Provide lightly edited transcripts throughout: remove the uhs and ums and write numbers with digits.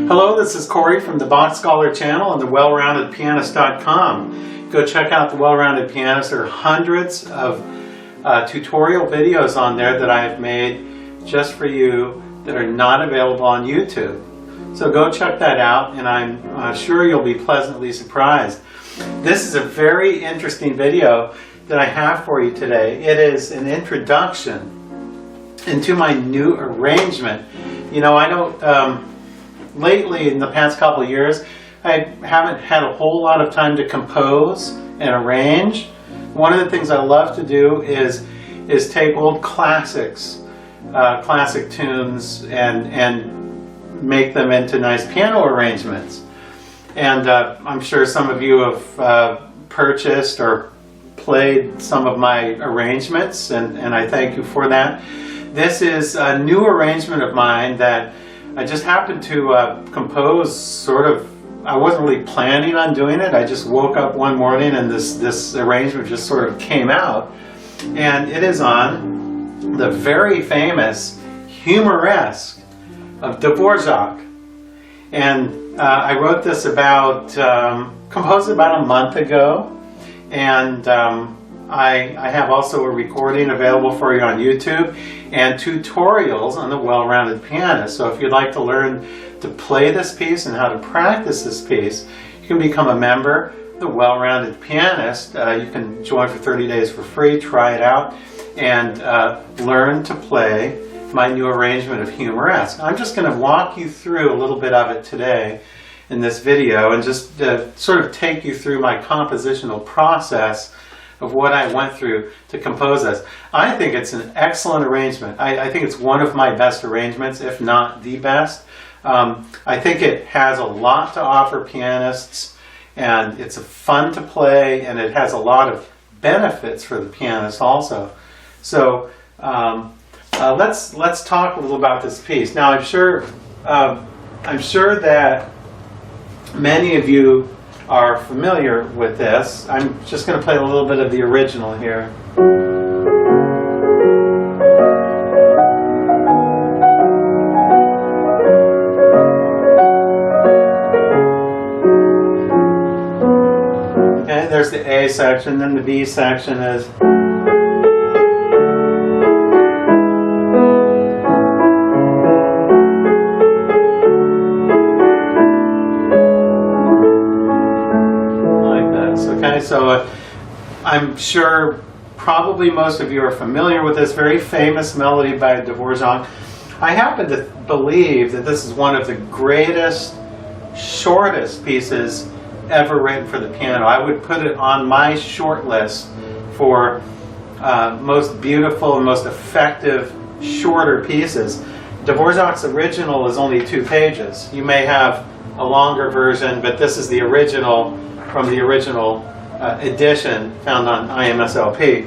Hello, this is Corey from the BachScholar channel and the WellRoundedPianist.com. Go check out the Well-Rounded Pianist. There are hundreds of tutorial videos on there that I have made just for you that are not available on YouTube. So go check that out, and I'm sure you'll be pleasantly surprised. This is a very interesting video that I have for you today. It is an introduction into my new arrangement. You know, I don't, lately in the past couple of years, I haven't had a whole lot of time to compose and arrange. One of the things I love to do is take old classics, classic tunes, and make them into nice piano arrangements. And I'm sure some of you have purchased or played some of my arrangements, and I thank you for that. This is a new arrangement of mine that I just happened to compose sort of. I wasn't really planning on doing it. I just woke up one morning and this arrangement just sort of came out. And it is on the very famous Humoresque of Dvorak. And I wrote this composed it about a month ago. And I have also a recording available for you on YouTube and tutorials on the Well-Rounded Pianist. So if you'd like to learn to play this piece and how to practice this piece, you can become a member of the Well-Rounded Pianist. You can join for 30 days for free, try it out, and learn to play my new arrangement of Humoresque. I'm just going to walk you through a little bit of it today in this video and just sort of take you through my compositional process of what I went through to compose this. I think it's an excellent arrangement. I think it's one of my best arrangements, if not the best. I think it has a lot to offer pianists, and it's fun to play, and it has a lot of benefits for the pianist also. So let's talk a little about this piece. Now I'm sure that many of you are familiar with this. I'm just going to play a little bit of the original here. Okay, there's the A section, then the B section is. So I'm sure probably most of you are familiar with this very famous melody by Dvorak. I happen to believe that this is one of the greatest, shortest pieces ever written for the piano. I would put it on my short list for most beautiful and most effective shorter pieces. Dvorak's original is only 2 pages. You may have a longer version, but this is the original from the original edition found on IMSLP.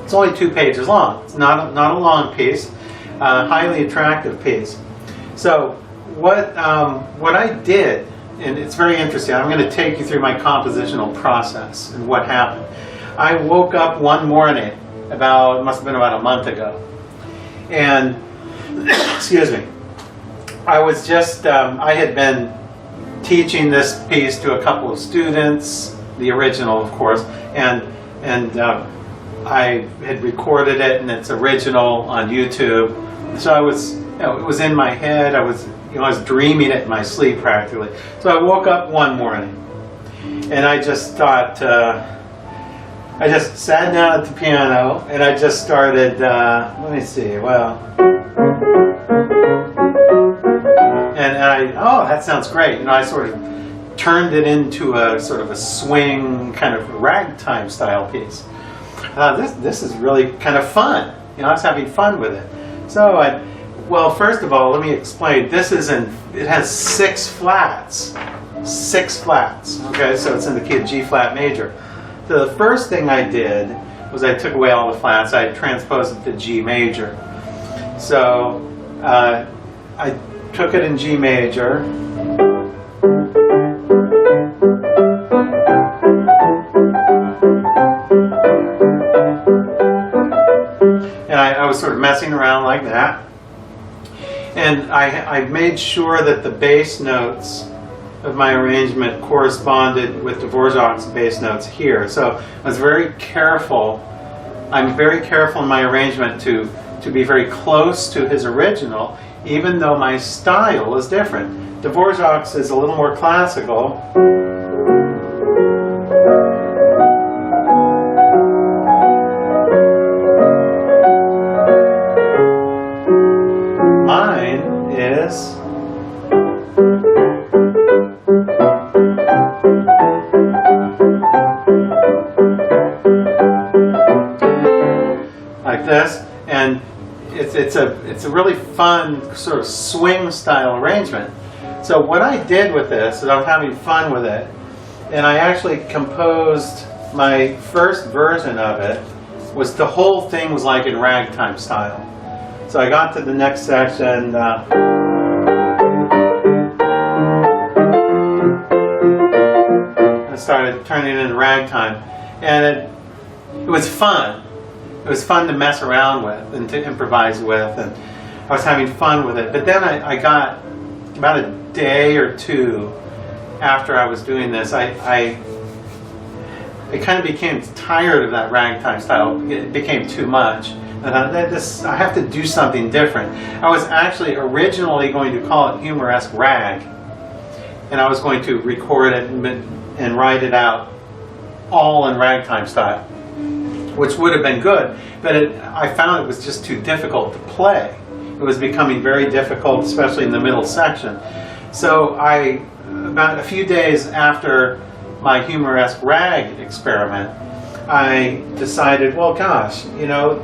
It's only 2 pages long. It's not a long piece, highly attractive piece. So what I did, and it's very interesting. I'm going to take you through my compositional process and what happened. I woke up one morning it must have been about a month ago, and excuse me, I was just I had been teaching this piece to a couple of students, the original, of course, and I had recorded it in its original on YouTube. So I was, it was in my head. I was dreaming it in my sleep practically. So I woke up one morning, and I just thought, I just sat down at the piano, and I just started. Let me see. Well. And oh, that sounds great. You know, I sort of turned it into a sort of a swing kind of ragtime style piece. This is really kind of fun. You know, I was having fun with it. So well, first of all, let me explain. It has 6 flats. 6 flats. Okay, so it's in the key of G flat major. So the first thing I did was I took away all the flats. I transposed it to G major. So I took it in G major. And I was sort of messing around like that. And I made sure that the bass notes of my arrangement corresponded with Dvorak's bass notes here. So I was very careful. I'm very careful in my arrangement to be very close to his original, even though my style is different. Dvorak's is a little more classical. Mine is like this, and it's a really fun sort of swing style arrangement. So what I did with this is I was having fun with it, and I actually composed my first version of it. Was the whole thing was like in ragtime style. So I got to the next section. I started turning it into ragtime, and it was fun. It was fun to mess around with and to improvise with, and I was having fun with it. But then I got about a day or two after I was doing this, I kind of became tired of that ragtime style. It became too much. And I have to do something different. I was actually originally going to call it Humoresque Rag, and I was going to record it and write it out all in ragtime style, which would have been good, but I found it was just too difficult to play. It was becoming very difficult, especially in the middle section. So about a few days after my Humoresque Rag experiment, I decided, well, gosh, you know,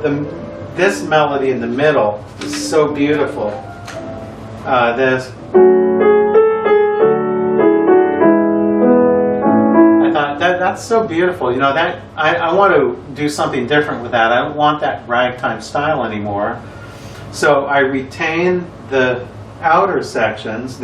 this melody in the middle is so beautiful. This. I thought that's so beautiful. You know, that I want to do something different with that. I don't want that ragtime style anymore. So I retain the outer sections,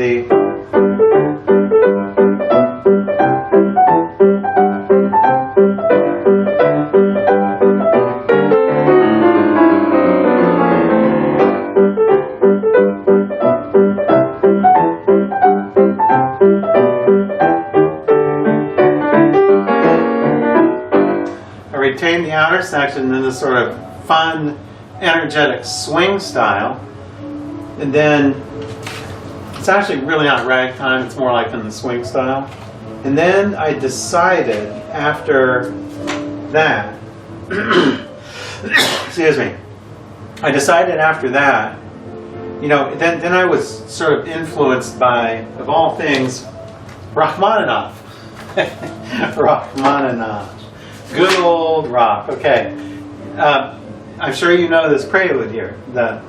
retain the outer section in this sort of fun, energetic swing style, and then it's actually really not ragtime, it's more like in the swing style. And then I decided after that, excuse me, I decided after that, you know, then I was sort of influenced by, of all things, Rachmaninoff. Rachmaninoff. Good old rock. Okay. I'm sure you know this prelude here. The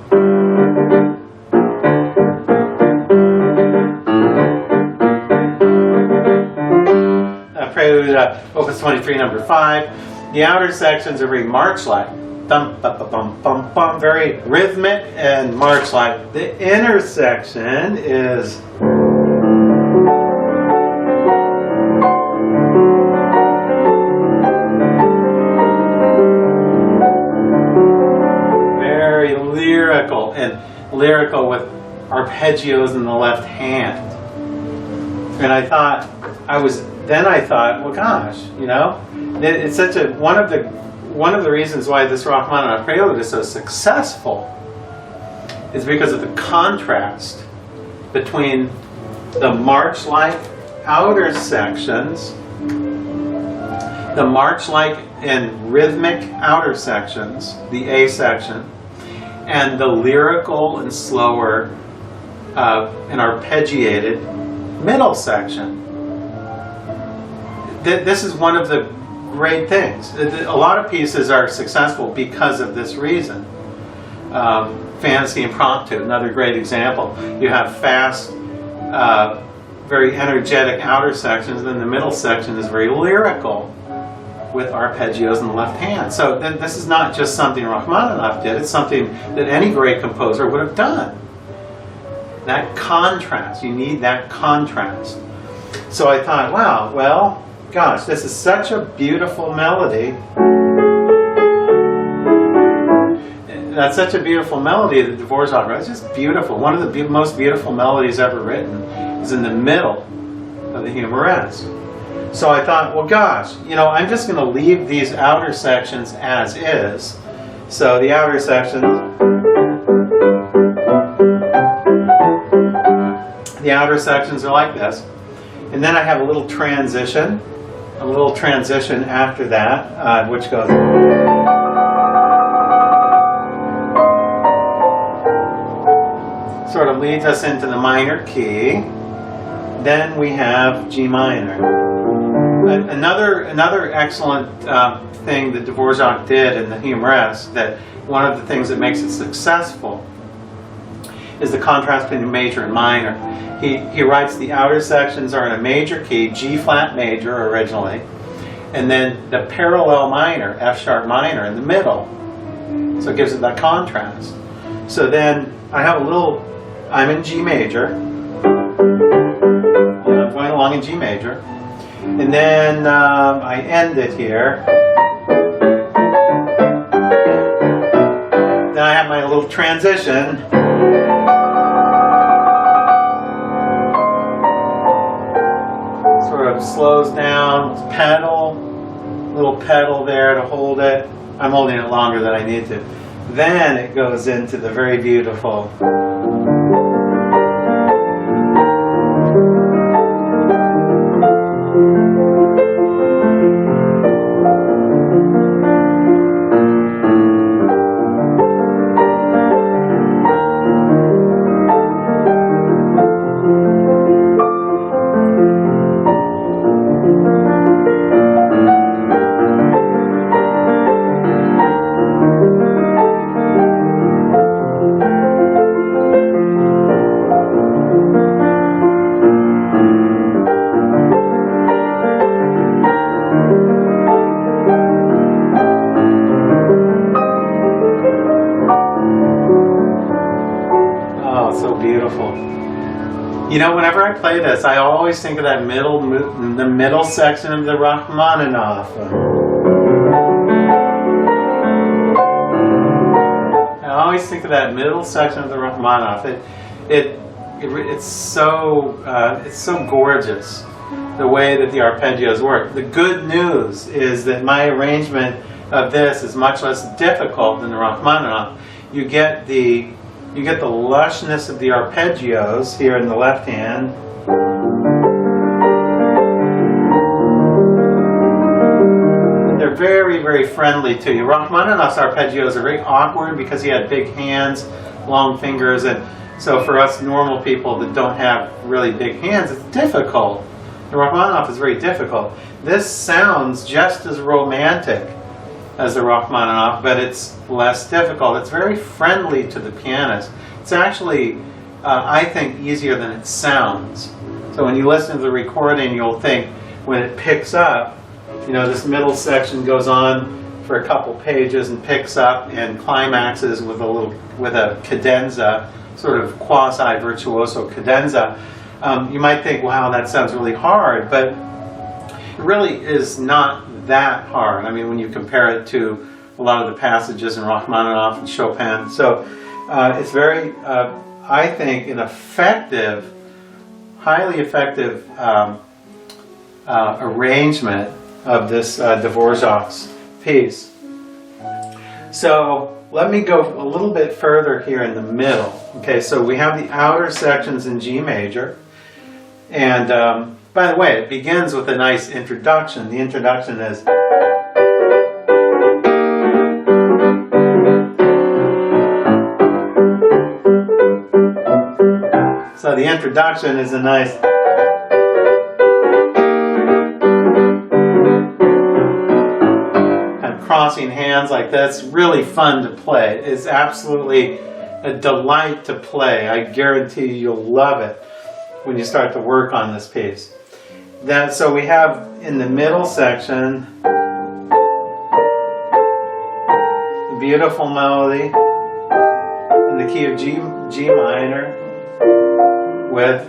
prelude, Opus 23, number 5. The outer sections are very march-like. Thump, bum, bum, bum, bum, very rhythmic and march-like. The inner section is very lyrical, and lyrical with arpeggios in the left hand. And I thought, well, gosh, you know, it's such a one of the reasons why this Rachmaninoff prelude is so successful is because of the contrast between the march-like outer sections, the march-like and rhythmic outer sections, the A section, and the lyrical and slower and arpeggiated middle section. This is one of the great things. A lot of pieces are successful because of this reason. Fantasy Impromptu, another great example. You have fast, very energetic outer sections, and then the middle section is very lyrical with arpeggios in the left hand. So this is not just something Rachmaninoff did, it's something that any great composer would have done. That contrast, you need that contrast. So I thought, wow, well, gosh, this is such a beautiful melody. that's such a beautiful melody, the Dvorak. It's just beautiful. One of the most beautiful melodies ever written is in the middle of the Humoresque. So I thought, well, gosh, I'm just going to leave these outer sections as is. So the outer sections, are like this. And then I have a little transition after that, which goes. Sort of leads us into the minor key. Then we have G minor. Another excellent thing that Dvorak did in the Humoresque, that one of the things that makes it successful is the contrast between major and minor. He writes the outer sections are in a major key, G flat major originally, and then the parallel minor, F sharp minor, in the middle. So it gives it that contrast. So then I have I'm in G major. I'm going along in G major. And then I end it here. Then I have my little transition. Sort of slows down, little pedal there to hold it. I'm holding it longer than I need to. Then it goes into the very beautiful. Whenever I play this, I always think of that the middle section of the Rachmaninoff. I always think of that middle section of the Rachmaninoff. It's so gorgeous, the way that the arpeggios work. The good news is that my arrangement of this is much less difficult than the Rachmaninoff. You get the lushness of the arpeggios here in the left hand. They're very, very friendly to you. Rachmaninoff's arpeggios are very awkward because he had big hands, long fingers, and so for us normal people that don't have really big hands, it's difficult. The Rachmaninoff is very difficult. This sounds just as romantic as the Rachmaninoff, but it's less difficult. It's very friendly to the pianist. It's actually, I think, easier than it sounds. So when you listen to the recording, you'll think when it picks up, this middle section goes on for a couple pages and picks up and climaxes with a cadenza, sort of quasi-virtuoso cadenza. You might think, wow, that sounds really hard, but it really is not that hard. I mean, when you compare it to a lot of the passages in Rachmaninoff and Chopin. So it's very, I think, an effective, highly effective arrangement of this Dvorak's piece. So let me go a little bit further here in the middle. Okay, so we have the outer sections in G major. And by the way, it begins with a nice introduction. The introduction is. So the introduction is a nice. Kind of crossing hands like this. Really fun to play. It's absolutely a delight to play. I guarantee you'll love it when you start to work on this piece. So we have in the middle section the beautiful melody in the key of G minor with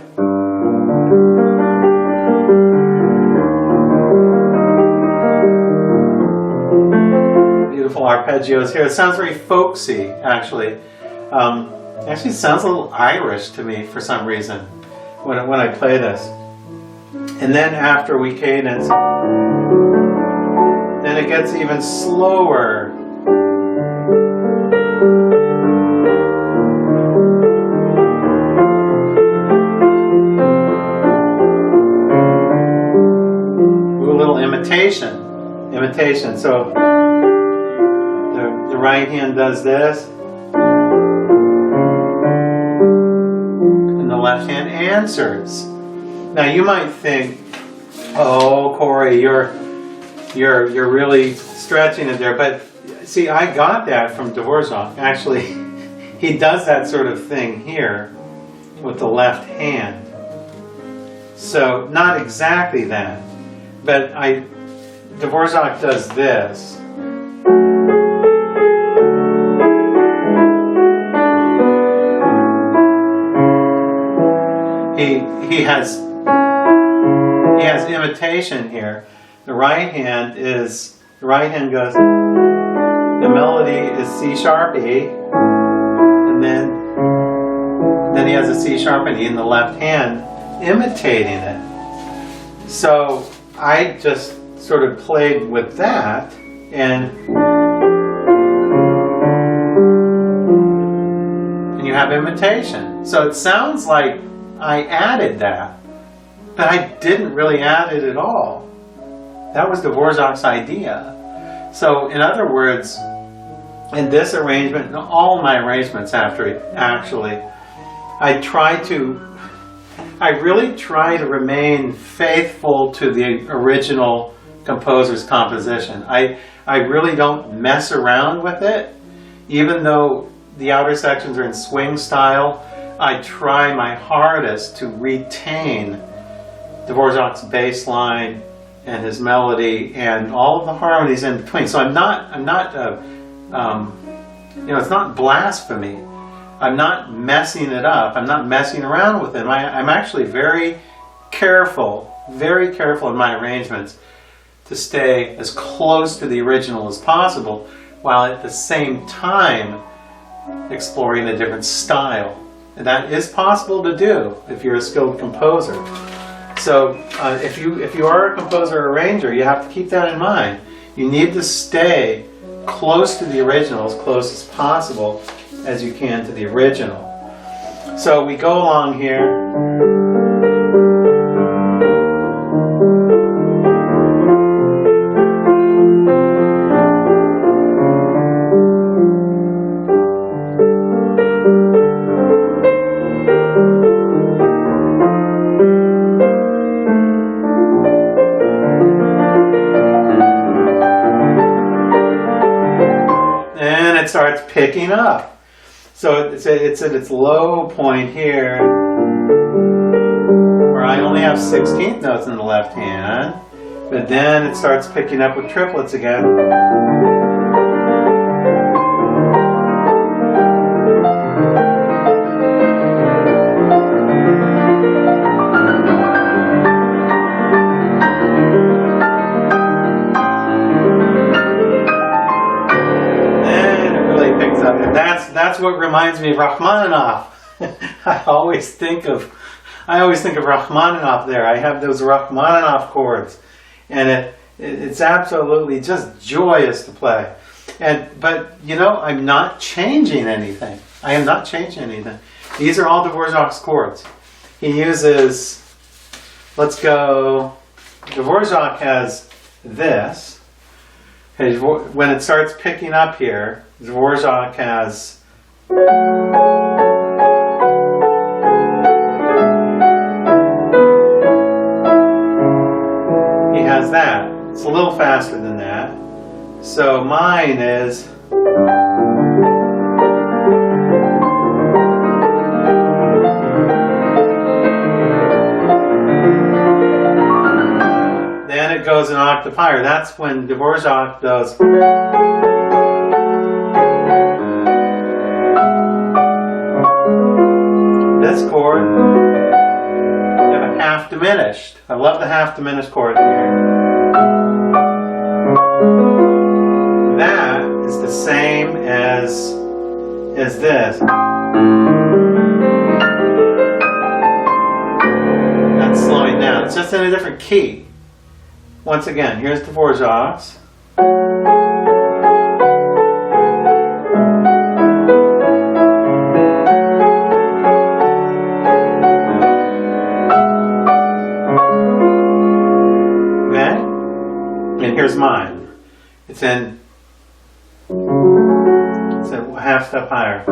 beautiful beautiful arpeggios here. It sounds very folksy, actually. Actually, it sounds a little Irish to me for some reason when I play this. And then after we cadence, then it gets even slower. Do a little imitation. So the right hand does this, and the left hand answers. Now you might think, "Oh, Corey, you're really stretching it there." But see, I got that from Dvorak. Actually, he does that sort of thing here with the left hand. So not exactly that, but Dvorak does this. He has imitation here. The right hand goes, the melody is C sharp E, and then he has a C sharp and E in the left hand imitating it. So I just sort of played with that, and you have imitation. So it sounds like I added that, but I didn't really add it at all. That was Dvorak's idea. So in other words, in this arrangement, and all my arrangements actually, I really try to remain faithful to the original composer's composition. I really don't mess around with it. Even though the outer sections are in swing style, I try my hardest to retain Dvorak's bass line and his melody and all of the harmonies in between. So it's not blasphemy. I'm not messing it up. I'm not messing around with it. I'm actually very careful in my arrangements to stay as close to the original as possible, while at the same time exploring a different style. And that is possible to do if you're a skilled composer. So if you are a composer or arranger, you have to keep that in mind. You need to stay close to the original, as close as possible as you can to the original. So we go along here. Starts picking up. So it's at its low point here, where I only have 16th notes in the left hand, but then it starts picking up with triplets again. That's what reminds me of Rachmaninoff. I always think of Rachmaninoff there. I have those Rachmaninoff chords, and it's absolutely just joyous to play. But I'm not changing anything. I am not changing anything. These are all Dvorak's chords. He uses, let's go, Dvorak has this. When it starts picking up here, Dvorak has that. It's a little faster than that. So mine is then it goes an octave higher. That's when Dvorak does this chord. You have a half diminished. I love the half diminished chord here. That is the same as this. That's slowing down. It's just in a different key. Once again, here's Dvorak's. Here's mine. It's a half step higher.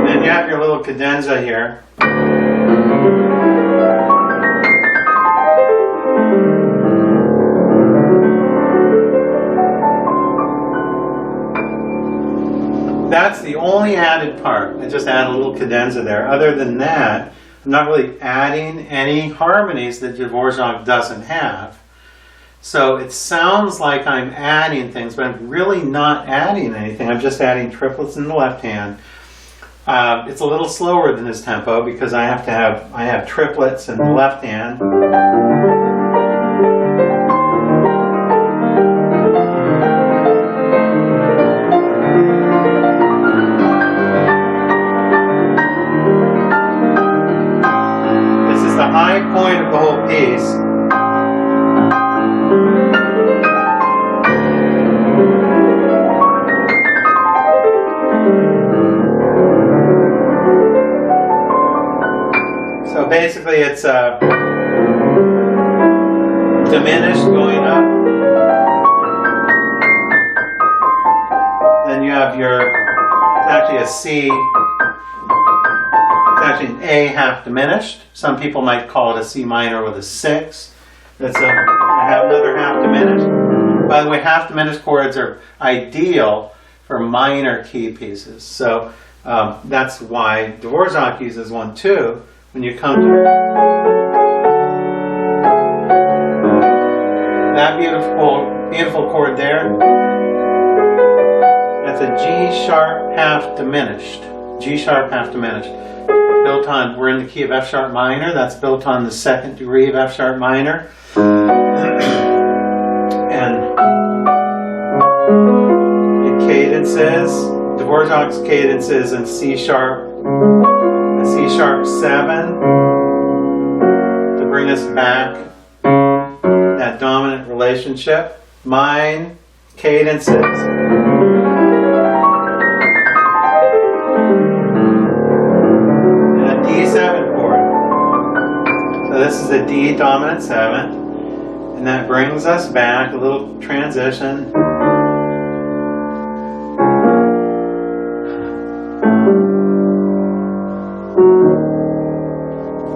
Then you have your little cadenza here. That's the only added part. I just add a little cadenza there. Other than that, I'm not really adding any harmonies that Dvorak doesn't have. So it sounds like I'm adding things, but I'm really not adding anything. I'm just adding triplets in the left hand. It's a little slower than his tempo because I have triplets in the left hand. High point of the whole piece. So basically it's diminished going up. Then you have it's actually a C. It's actually an A half diminished. Some people might call it a C minor with a 6. I have another half diminished. By the way, half diminished chords are ideal for minor key pieces. So that's why Dvorak uses one too. When you come to that beautiful chord there, that's a G sharp half diminished. G sharp half diminished. Built on, we're in the key of F sharp minor, that's built on the second degree of F sharp minor. And it cadences, Dvorak's cadences in C sharp 7 to bring us back that dominant relationship. Mine cadences. D7 chord. So this is a D dominant 7, and that brings us back a little transition.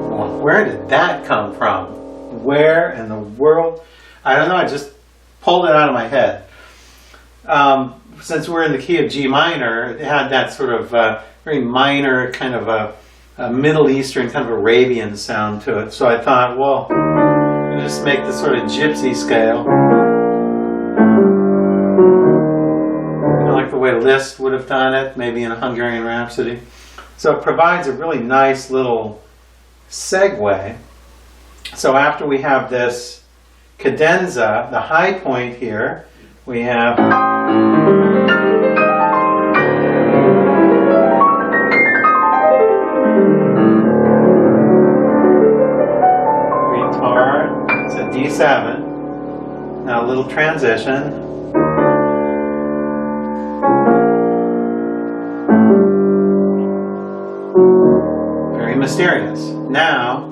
Well, where did that come from? Where in the world? I don't know, I just pulled it out of my head. Since we're in the key of G minor, it had that sort of very minor kind of a Middle Eastern, kind of Arabian sound to it. So I thought, well, we'll just make this sort of gypsy scale. Kind of like the way Liszt would have done it, maybe in a Hungarian Rhapsody. So it provides a really nice little segue. So after we have this cadenza, the high point here, we have D7. Now a little transition. Very mysterious. Now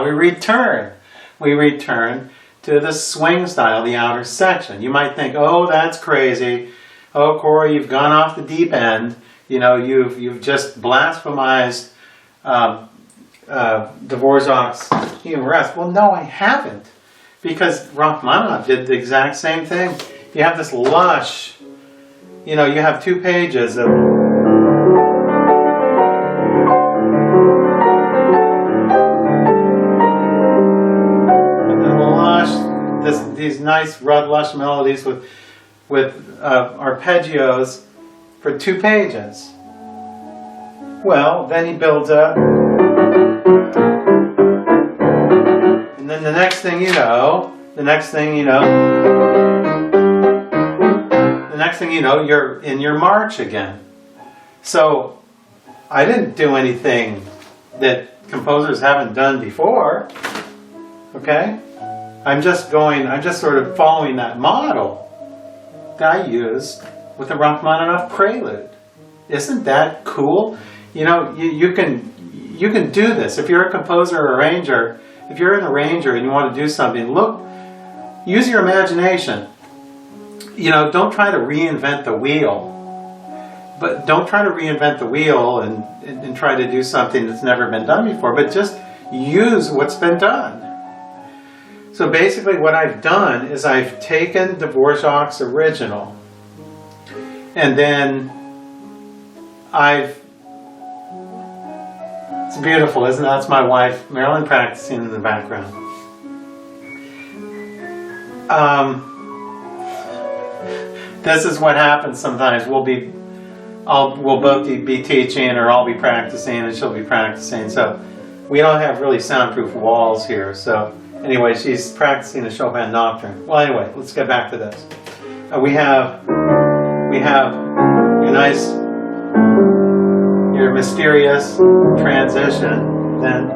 we return. We return to the swing style, the outer section. You might think, oh, that's crazy. Oh, Corey, you've gone off the deep end. You know, you've just blasphemized Dvorak's Humoresque. Well, no, I haven't, because Rachmaninoff did the exact same thing. You have this lush, you know, you have 2 pages of these nice lush melodies with arpeggios for 2 pages. Well, then he builds up, and then the next thing you know, you're in your march again. So I didn't do anything that composers haven't done before. Okay? I'm just sort of following that model that I used with the Rachmaninoff prelude. Isn't that cool? You know, you can do this. If you're a composer or arranger, if you're an arranger and you want to do something, use your imagination. You know, don't try to reinvent the wheel. But don't try to reinvent the wheel and try to do something that's never been done before, but just use what's been done. So basically what I've done is I've taken Dvorak's original, and then it's beautiful, isn't it? That's my wife, Marilyn, practicing in the background. This is what happens sometimes. We'll both be teaching, or I'll be practicing and she'll be practicing. So we don't have really soundproof walls here. So anyway, she's practicing the Chopin Nocturne. Well, anyway, let's get back to this. We have your mysterious transition. Then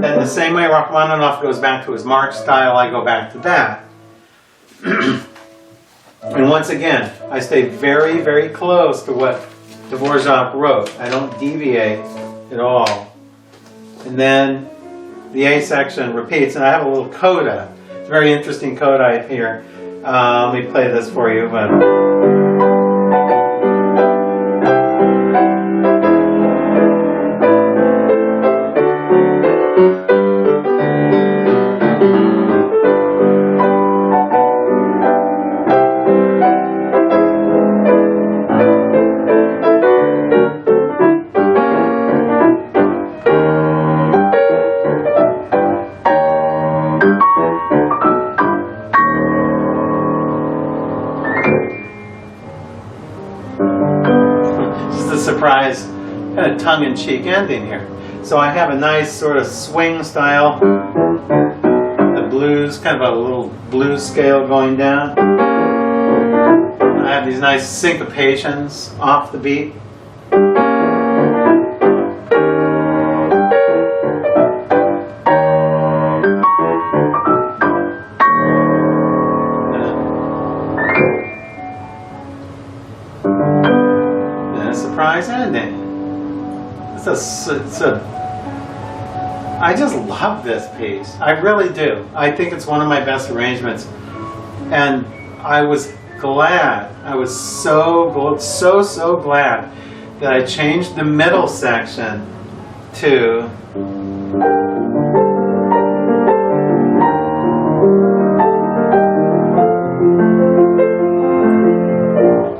the same way Rachmaninoff goes back to his march style, I go back to that. And once again, I stay very, very close to what Dvorak wrote. I don't deviate at all. And then the A section repeats, and I have a little coda. It's a very interesting coda here. Let me play this for you. Surprise, kind of tongue-in-cheek ending here. So I have a nice sort of swing style, the blues, kind of a little blues scale going down. I have these nice syncopations off the beat. Surprise ending. I just love this piece. I really do. I think it's one of my best arrangements. And I was glad. I was so glad that I changed the middle section to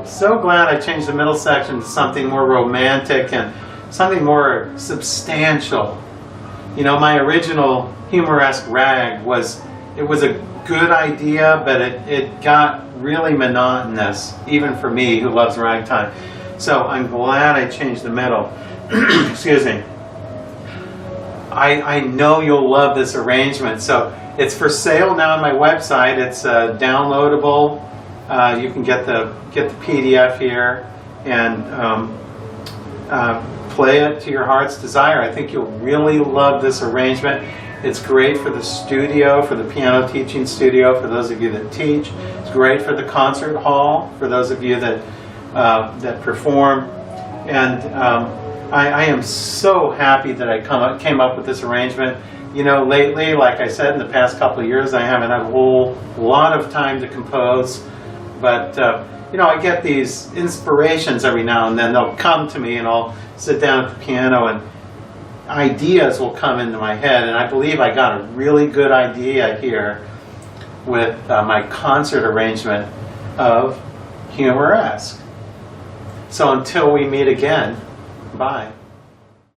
so glad I changed the middle section to something more romantic and something more substantial. You know, my original Humoresque rag was a good idea, but it got really monotonous, even for me who loves ragtime. So I'm glad I changed the middle. Excuse me. I know you'll love this arrangement. So it's for sale now on my website. It's downloadable. You can get the PDF here and play it to your heart's desire. I think you'll really love this arrangement. It's great for the studio, for the piano teaching studio, for those of you that teach. It's great for the concert hall, for those of you that perform. And I am so happy that I came up with this arrangement. You know, lately, like I said, in the past couple of years, I haven't had a whole lot of time to compose. But, you know, I get these inspirations every now and then. They'll come to me and I'll sit down at the piano and ideas will come into my head. And I believe I got a really good idea here with my concert arrangement of Humoresque. So until we meet again, bye.